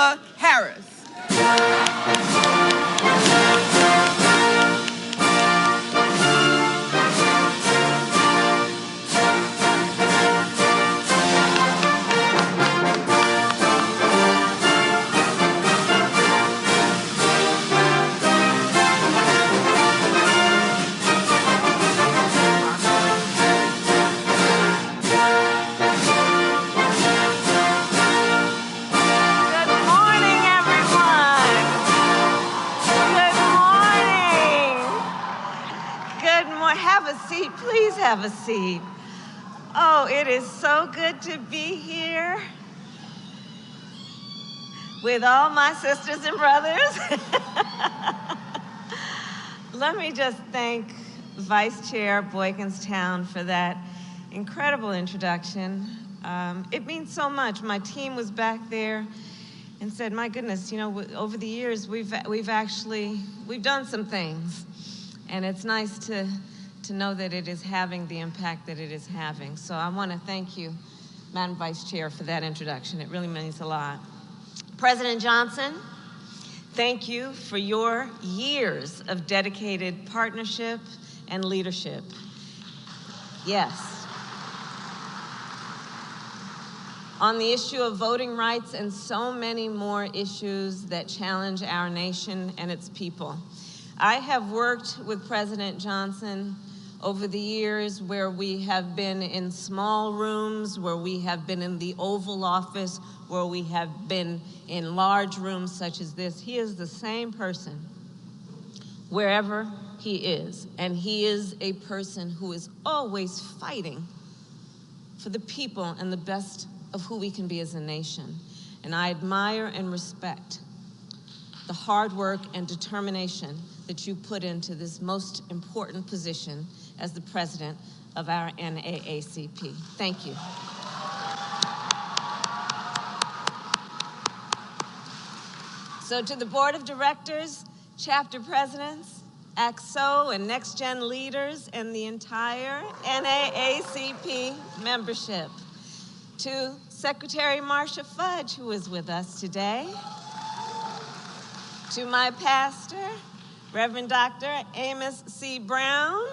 Kamala Harris. Please have a seat. Oh, it is so good to be here with all my sisters and brothers. Let me just thank Vice Chair Boykinstown for that incredible introduction. It means so much. My team was back there and said, my goodness, you know, over the years, we've done some things, and it's nice to know that it is having the impact that it is having. So I want to thank you, Madam Vice Chair, for that introduction. It really means a lot. President Johnson, thank you for your years of dedicated partnership and leadership. Yes. On the issue of voting rights and so many more issues that challenge our nation and its people. I have worked with President Johnson over the years where we have been in small rooms, where we have been in the Oval Office, where we have been in large rooms such as this. He is the same person wherever he is, and he is a person who is always fighting for the people and the best of who we can be as a nation. And I admire and respect the hard work and determination that you put into this most important position as the president of our NAACP. Thank you. So to the board of directors, chapter presidents, AXO and Next Gen leaders, and the entire NAACP membership. To Secretary Marcia Fudge, who is with us today. To my pastor, Reverend Dr. Amos C. Brown.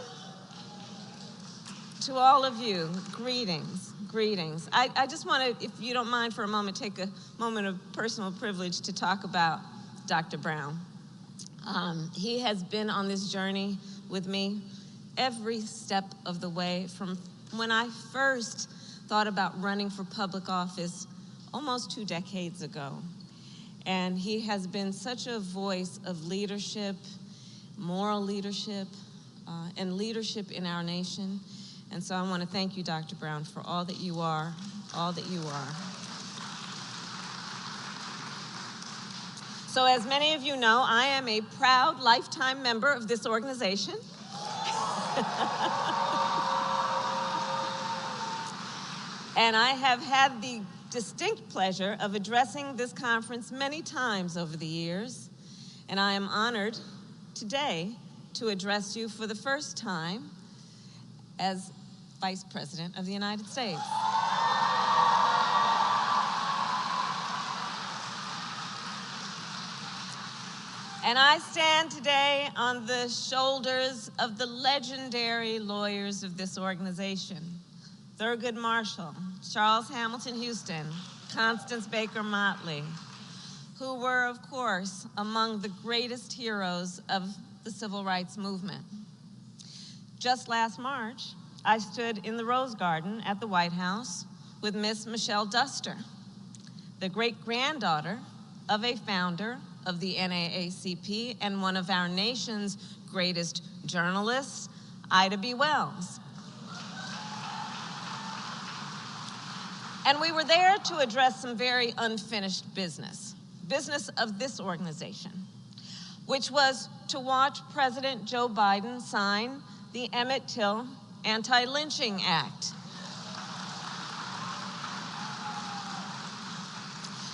To all of you, greetings, greetings. I just want to, if you don't mind for a moment, take a moment of personal privilege to talk about Dr. Brown. He has been on this journey with me every step of the way from when I first thought about running for public office almost 2 decades ago. And he has been such a voice of leadership, moral leadership, and leadership in our nation. And so I want to thank you, Dr. Brown, for all that you are, all that you are. So as many of you know, I am a proud lifetime member of this organization. And I have had the distinct pleasure of addressing this conference many times over the years. And I am honored today to address you for the first time as Vice President of the United States. And I stand today on the shoulders of the legendary lawyers of this organization. Thurgood Marshall, Charles Hamilton Houston, Constance Baker Motley, who were, of course, among the greatest heroes of the civil rights movement. Just last March, I stood in the Rose Garden at the White House with Miss Michelle Duster, the great-granddaughter of a founder of the NAACP and one of our nation's greatest journalists, Ida B. Wells. And we were there to address some very unfinished business of this organization, which was to watch President Joe Biden sign the Emmett Till Anti-Lynching Act.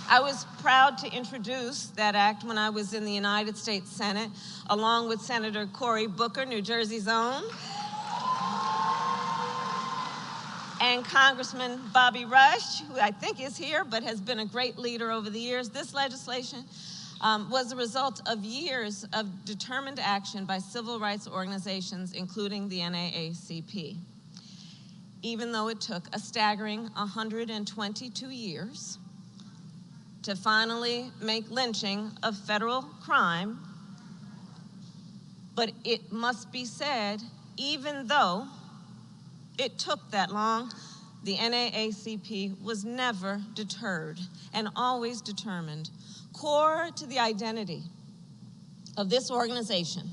I was proud to introduce that act when I was in the United States Senate, along with Senator Cory Booker, New Jersey's own, and and Congressman Bobby Rush, who I think is here but has been a great leader over the years, this legislation was the result of years of determined action by civil rights organizations, including the NAACP. Even though it took a staggering 122 years to finally make lynching a federal crime, but it must be said, even though it took that long, the NAACP was never deterred and always determined. Core to the identity of this organization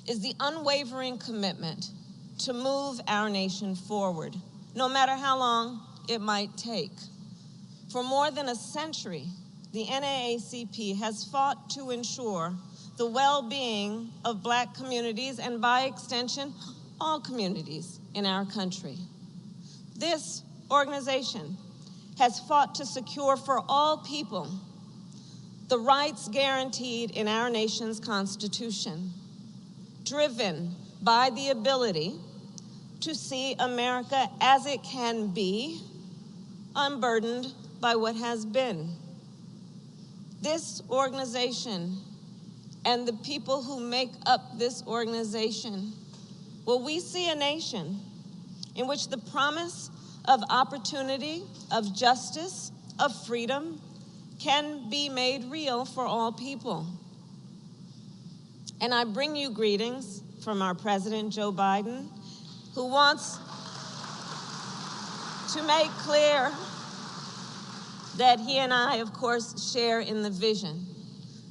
is the unwavering commitment to move our nation forward, no matter how long it might take. For more than a century, the NAACP has fought to ensure the well-being of Black communities and, by extension, all communities in our country. This organization has fought to secure for all people the rights guaranteed in our nation's Constitution, driven by the ability to see America as it can be, unburdened by what has been. This organization and the people who make up this organization, well, we see a nation in which the promise of opportunity, of justice, of freedom can be made real for all people. And I bring you greetings from our President, Joe Biden, who wants to make clear that he and I, of course, share in the vision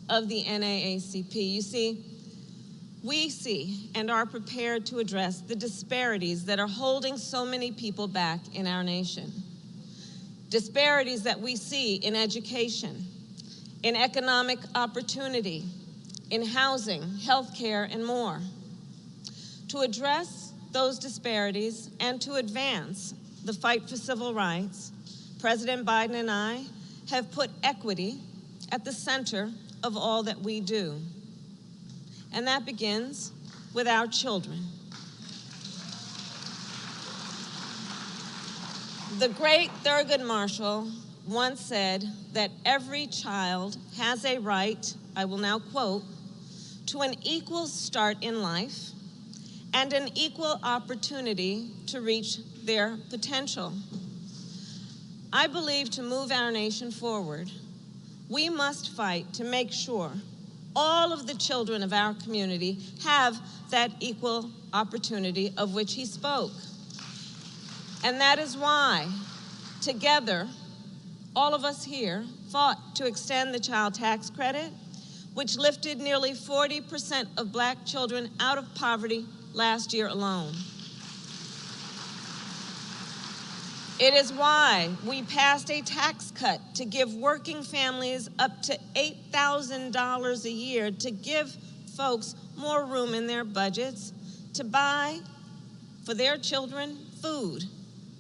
of the NAACP. You see, we see and are prepared to address the disparities that are holding so many people back in our nation. Disparities that we see in education, in economic opportunity, in housing, healthcare, and more. To address those disparities and to advance the fight for civil rights, President Biden and I have put equity at the center of all that we do. And that begins with our children. The great Thurgood Marshall once said that every child has a right, I will now quote, to an equal start in life and an equal opportunity to reach their potential. I believe to move our nation forward, we must fight to make sure all of the children of our community have that equal opportunity of which he spoke. And that is why, together, all of us here fought to extend the child tax credit, which lifted nearly 40% of Black children out of poverty last year alone. It is why we passed a tax cut to give working families up to $8,000 a year to give folks more room in their budgets to buy for their children food,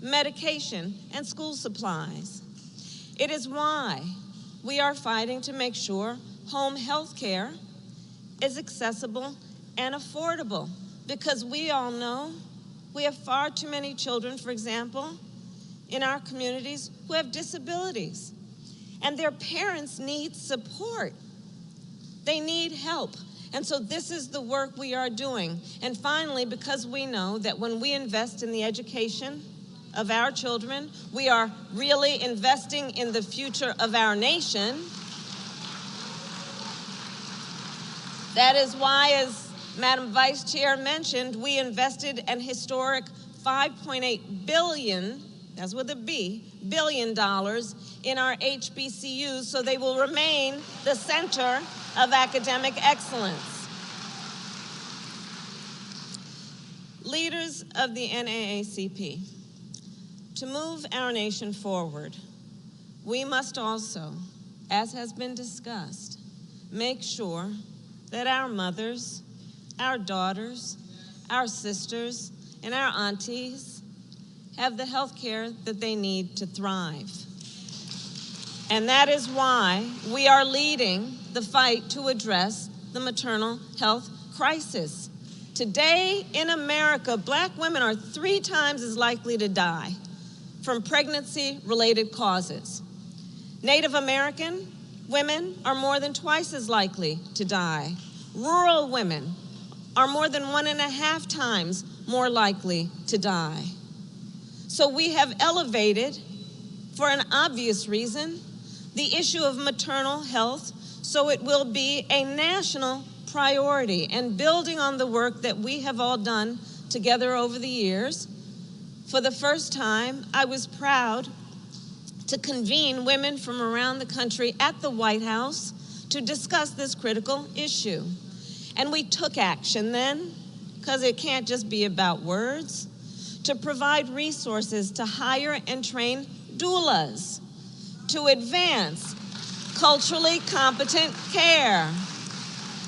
medication, and school supplies. It is why we are fighting to make sure home health care is accessible and affordable, because we all know we have far too many children, for example, in our communities who have disabilities, and their parents need support. They need help. And so this is the work we are doing. And finally, because we know that when we invest in the education of our children, we are really investing in the future of our nation. That is why, as Madam Vice Chair mentioned, we invested an historic $5.8 billion, that's with a B, $billion in our HBCUs, so they will remain the center of academic excellence. Leaders of the NAACP, to move our nation forward, we must also, as has been discussed, make sure that our mothers, our daughters, our sisters, and our aunties have the health care that they need to thrive. And that is why we are leading the fight to address the maternal health crisis. Today in America, Black women are 3 times as likely to die from pregnancy-related causes. Native American women are more than twice as likely to die. Rural women are more than 1.5 times more likely to die. So we have elevated, for an obvious reason, the issue of maternal health, so it will be a national priority. And building on the work that we have all done together over the years, for the first time, I was proud to convene women from around the country at the White House to discuss this critical issue. And we took action then, because it can't just be about words, to provide resources to hire and train doulas, to advance culturally competent care,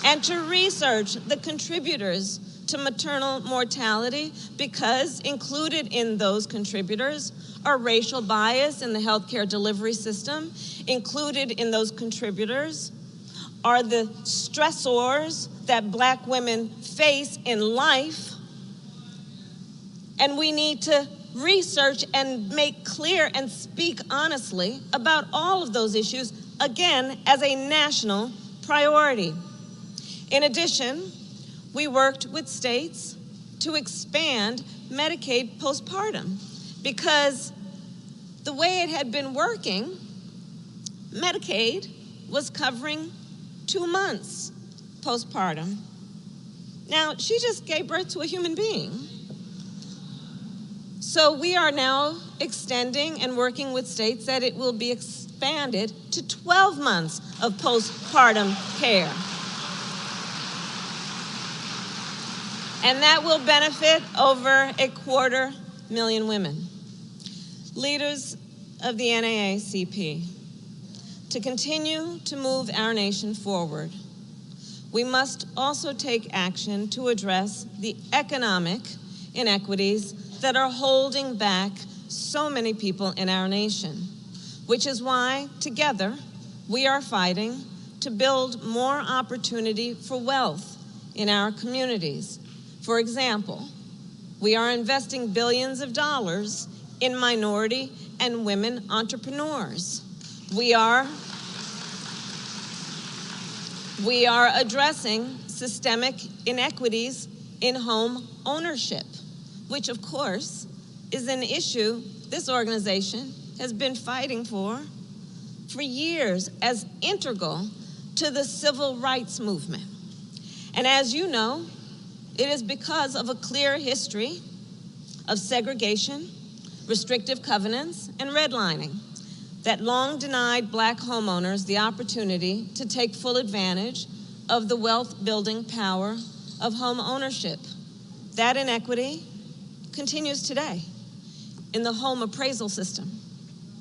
and to research the contributors to maternal mortality, because included in those contributors are racial bias in the healthcare delivery system. Included in those contributors are the stressors that Black women face in life. And we need to research and make clear and speak honestly about all of those issues, again, as a national priority. In addition, we worked with states to expand Medicaid postpartum, because the way it had been working, Medicaid was covering 2 months postpartum. Now, she just gave birth to a human being. So we are now extending and working with states that it will be expanded to 12 months of postpartum care. And that will benefit over 250,000 women. Leaders of the NAACP, to continue to move our nation forward, we must also take action to address the economic inequities that are holding back so many people in our nation, which is why, together, we are fighting to build more opportunity for wealth in our communities. For example, we are investing billions of dollars in minority and women entrepreneurs. We are addressing systemic inequities in home ownership, which of course is an issue this organization has been fighting for years as integral to the civil rights movement. And as you know, it is because of a clear history of segregation, restrictive covenants, and redlining that long denied Black homeowners the opportunity to take full advantage of the wealth-building power of home ownership. That inequity continues today in the home appraisal system.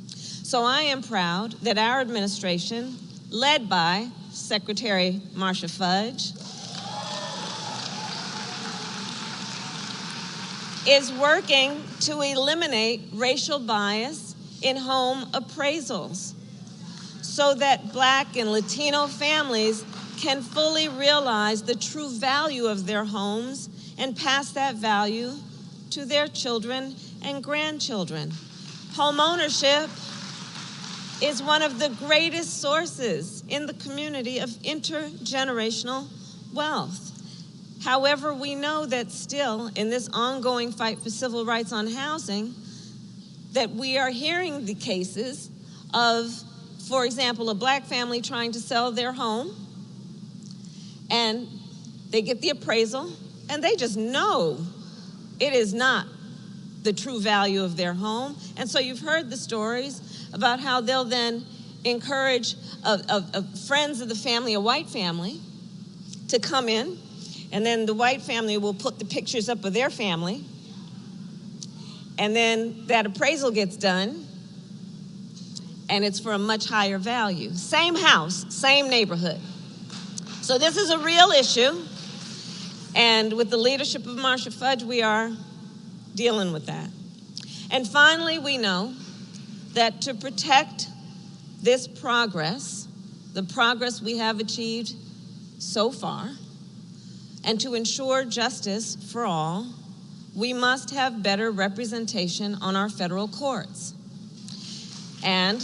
So I am proud that our administration, led by Secretary Marcia Fudge, is working to eliminate racial bias in home appraisals so that Black and Latino families can fully realize the true value of their homes and pass that value to their children and grandchildren. Home ownership is one of the greatest sources in the community of intergenerational wealth. However, we know that still, in this ongoing fight for civil rights on housing, that we are hearing the cases of, for example, a Black family trying to sell their home, and they get the appraisal, and they just know it is not the true value of their home. And so you've heard the stories about how they'll then encourage friends of the family, a white family, to come in, and then the white family will put the pictures up of their family, and then that appraisal gets done, and it's for a much higher value. Same house, same neighborhood. So this is a real issue, and with the leadership of Marcia Fudge, we are dealing with that. And finally, we know that to protect this progress, the progress we have achieved so far, and to ensure justice for all, we must have better representation on our federal courts. And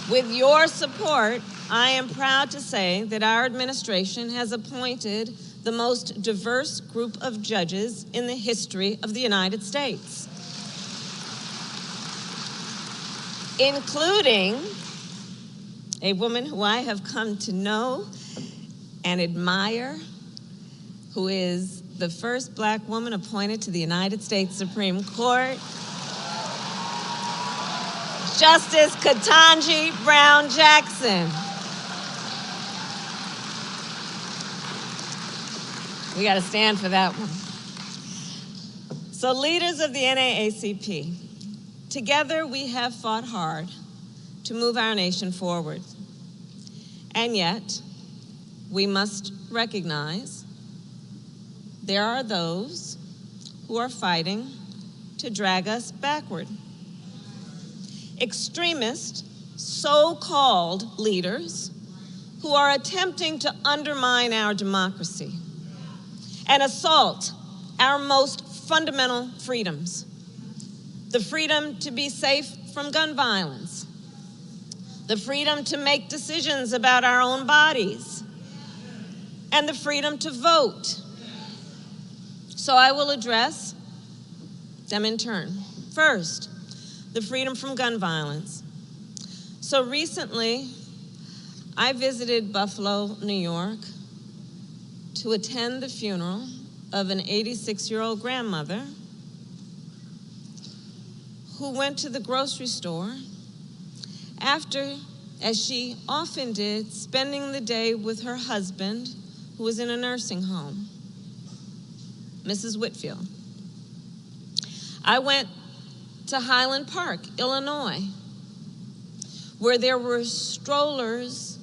with your support, I am proud to say that our administration has appointed the most diverse group of judges in the history of the United States, including a woman who I have come to know and admire, who is the first Black woman appointed to the United States Supreme Court, Justice Ketanji Brown Jackson. We got to stand for that one. So, leaders of the NAACP, together we have fought hard to move our nation forward. And yet, we must recognize there are those who are fighting to drag us backward. Extremist, so-called leaders who are attempting to undermine our democracy and assault our most fundamental freedoms. The freedom to be safe from gun violence, the freedom to make decisions about our own bodies, and the freedom to vote. So I will address them in turn. First, the freedom from gun violence. So recently, I visited Buffalo, New York, to attend the funeral of an 86-year-old grandmother who went to the grocery store after, as she often did, spending the day with her husband, who was in a nursing home, Mrs. Whitfield. I went to Highland Park, Illinois, where there were strollers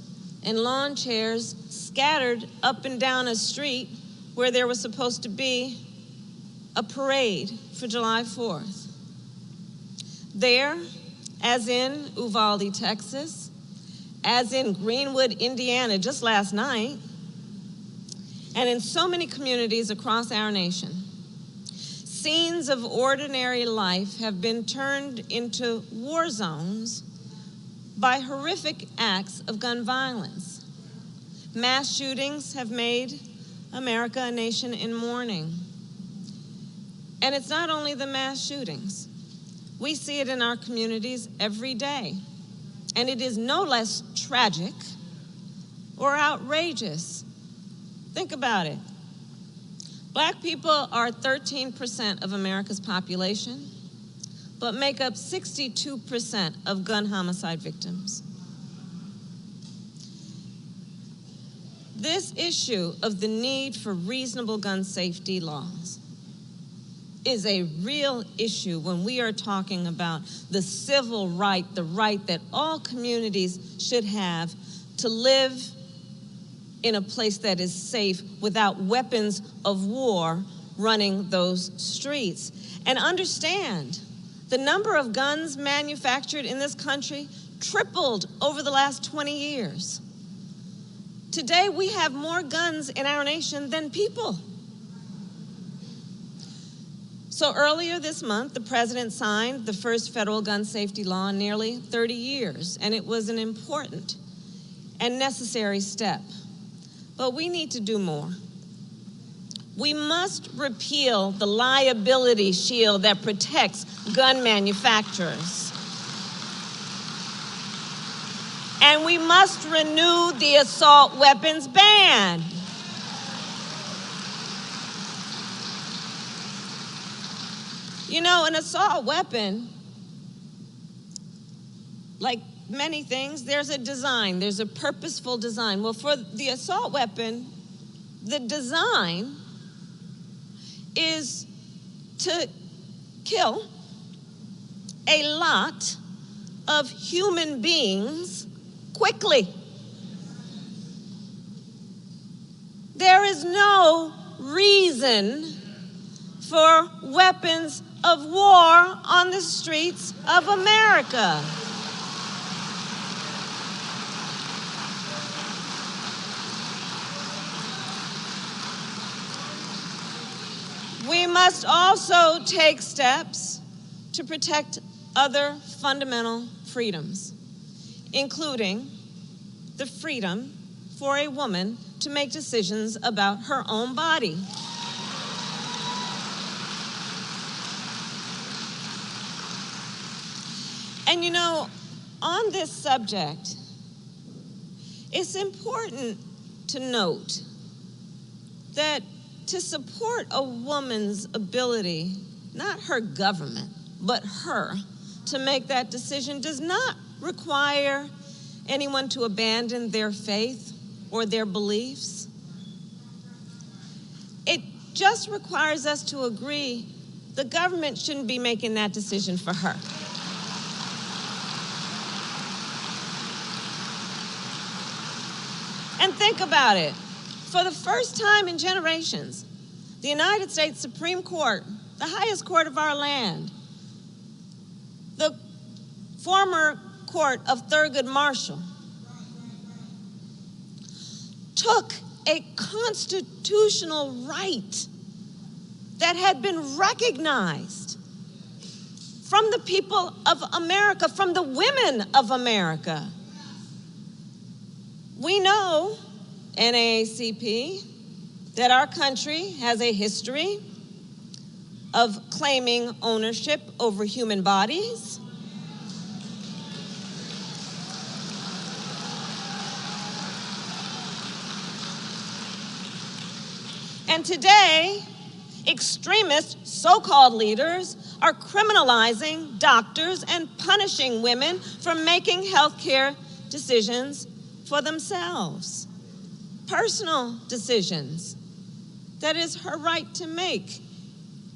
and lawn chairs scattered up and down a street where there was supposed to be a parade for July 4th. There, as in Uvalde, Texas, as in Greenwood, Indiana, just last night, and in so many communities across our nation, scenes of ordinary life have been turned into war zones by horrific acts of gun violence. Mass shootings have made America a nation in mourning. And it's not only the mass shootings. We see it in our communities every day. And it is no less tragic or outrageous. Think about it. Black people are 13% of America's population, but make up 62% of gun homicide victims. This issue of the need for reasonable gun safety laws is a real issue when we are talking about the civil right, the right that all communities should have to live in a place that is safe without weapons of war running those streets. And understand, the number of guns manufactured in this country tripled over the last 20 years. Today, we have more guns in our nation than people. So earlier this month, the president signed the first federal gun safety law in nearly 30 years, and it was an important and necessary step. But we need to do more. We must repeal the liability shield that protects gun manufacturers. And we must renew the assault weapons ban. You know, an assault weapon, like many things, there's a design, there's a purposeful design. Well, for the assault weapon, the design is to kill a lot of human beings quickly. There is no reason for weapons of war on the streets of America. We must also take steps to protect other fundamental freedoms, including the freedom for a woman to make decisions about her own body. And you know, on this subject, it's important to note that to support a woman's ability, not her government, but her, to make that decision does not require anyone to abandon their faith or their beliefs. It just requires us to agree the government shouldn't be making that decision for her. And think about it. For the first time in generations, the United States Supreme Court, the highest court of our land, the former court of Thurgood Marshall, took a constitutional right that had been recognized from the people of America, from the women of America. We know, NAACP, that our country has a history of claiming ownership over human bodies. And today, extremist so-called leaders are criminalizing doctors and punishing women for making healthcare decisions for themselves. Personal decisions that is her right to make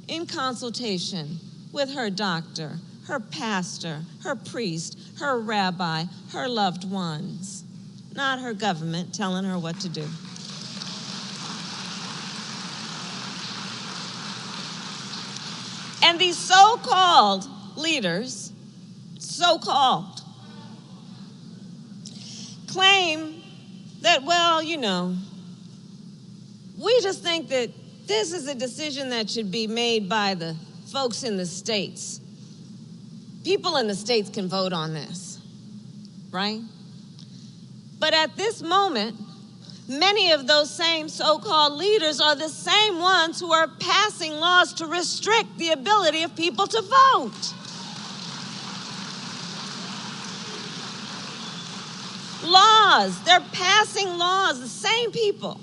in consultation with her doctor, her pastor, her priest, her rabbi, her loved ones, not her government telling her what to do. And these so-called leaders, so-called, claim that, well, you know, we just think that this is a decision that should be made by the folks in the states. People in the states can vote on this, right? But at this moment, many of those same so-called leaders are the same ones who are passing laws to restrict the ability of people to vote. Laws, they're passing laws, the same people.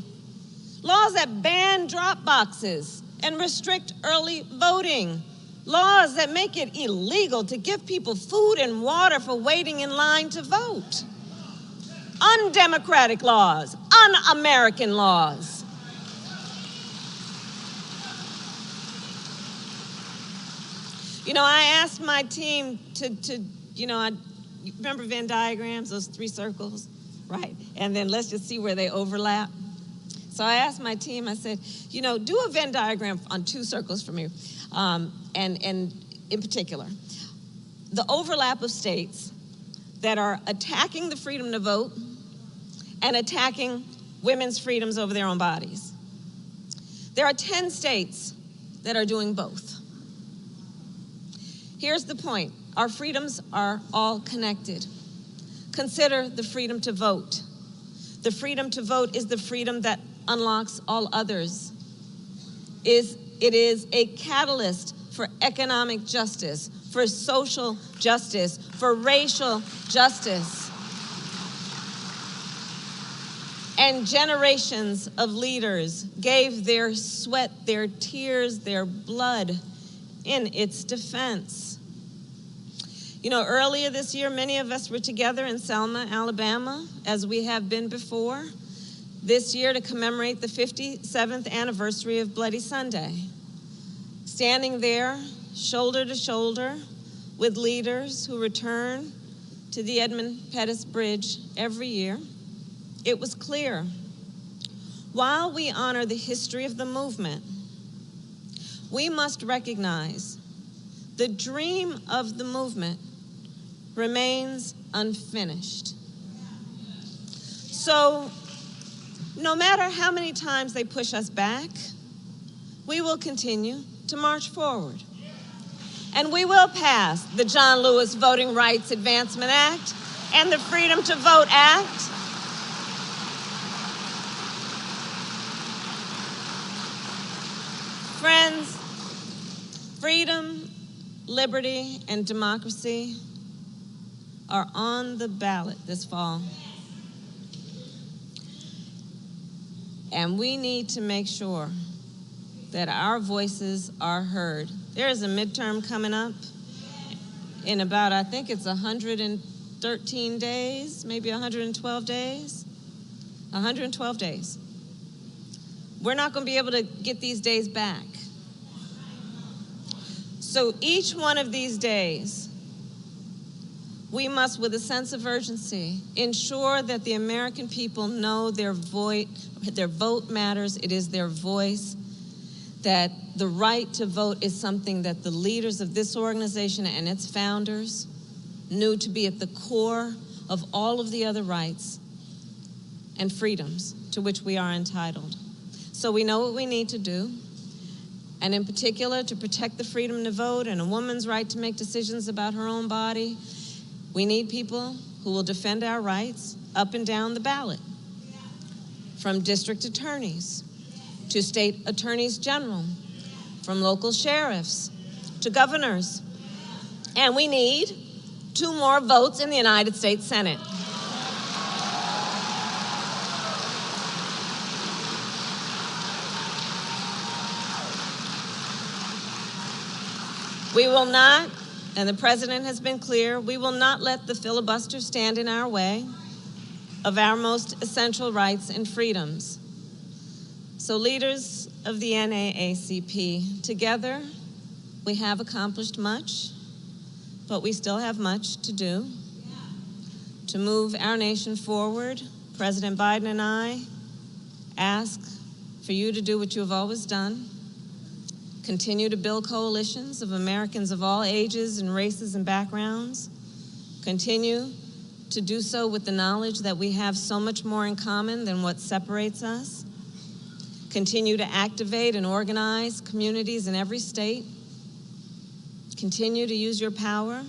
Laws that ban drop boxes and restrict early voting. Laws that make it illegal to give people food and water for waiting in line to vote. Undemocratic laws, un-American laws. You know, I asked my team you remember Venn diagrams, those 3 circles, right? And then let's just see where they overlap. So I asked my team, I said, you know, do a Venn diagram on 2 circles for me. And in particular, the overlap of states that are attacking the freedom to vote and attacking women's freedoms over their own bodies. There are 10 states that are doing both. Here's the point. Our freedoms are all connected. Consider the freedom to vote. The freedom to vote is the freedom that unlocks all others. It is a catalyst for economic justice, for social justice, for racial justice. And generations of leaders gave their sweat, their tears, their blood in its defense. You know, earlier this year, many of us were together in Selma, Alabama, as we have been before, this year to commemorate the 57th anniversary of Bloody Sunday. Standing there, shoulder to shoulder, with leaders who return to the Edmund Pettus Bridge every year, it was clear, while we honor the history of the movement, we must recognize the dream of the movement remains unfinished. So, no matter how many times they push us back, we will continue to march forward. And we will pass the John Lewis Voting Rights Advancement Act and the Freedom to Vote Act. Friends, freedom, liberty, and democracy are on the ballot this fall. And we need to make sure that our voices are heard. There is a midterm coming up in about, I think it's 113 days, maybe 112 days. 112 days. We're not going to be able to get these days back. So each one of these days, we must, with a sense of urgency, ensure that the American people know their vote matters, it is their voice, that the right to vote is something that the leaders of this organization and its founders knew to be at the core of all of the other rights and freedoms to which we are entitled. So we know what we need to do, and in particular, to protect the freedom to vote and a woman's right to make decisions about her own body, we need people who will defend our rights up and down the ballot, from district attorneys to state attorneys general, from local sheriffs to governors. And we need 2 more votes in the United States Senate. We will not, and the President has been clear, we will not let the filibuster stand in our way of our most essential rights and freedoms. So leaders of the NAACP, together we have accomplished much, but we still have much to do. To move our nation forward, President Biden and I ask for you to do what you have always done. Continue to build coalitions of Americans of all ages and races and backgrounds. Continue to do so with the knowledge that we have so much more in common than what separates us. Continue to activate and organize communities in every state. Continue to use your power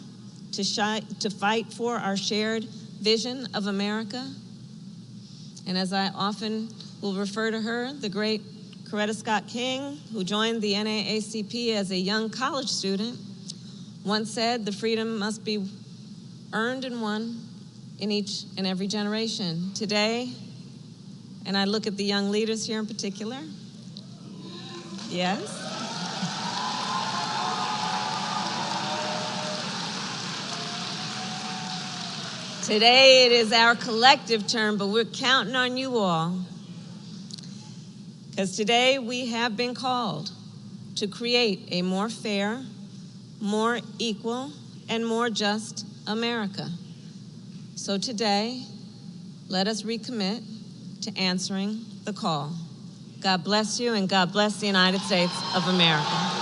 to fight for our shared vision of America. And as I often will refer to her, the great Coretta Scott King, who joined the NAACP as a young college student, once said, the freedom must be earned and won in each and every generation. Today, and I look at the young leaders here in particular, yes? Today it is our collective turn, but we're counting on you all. Because today we have been called to create a more fair, more equal, and more just America. So today, let us recommit to answering the call. God bless you, and God bless the United States of America.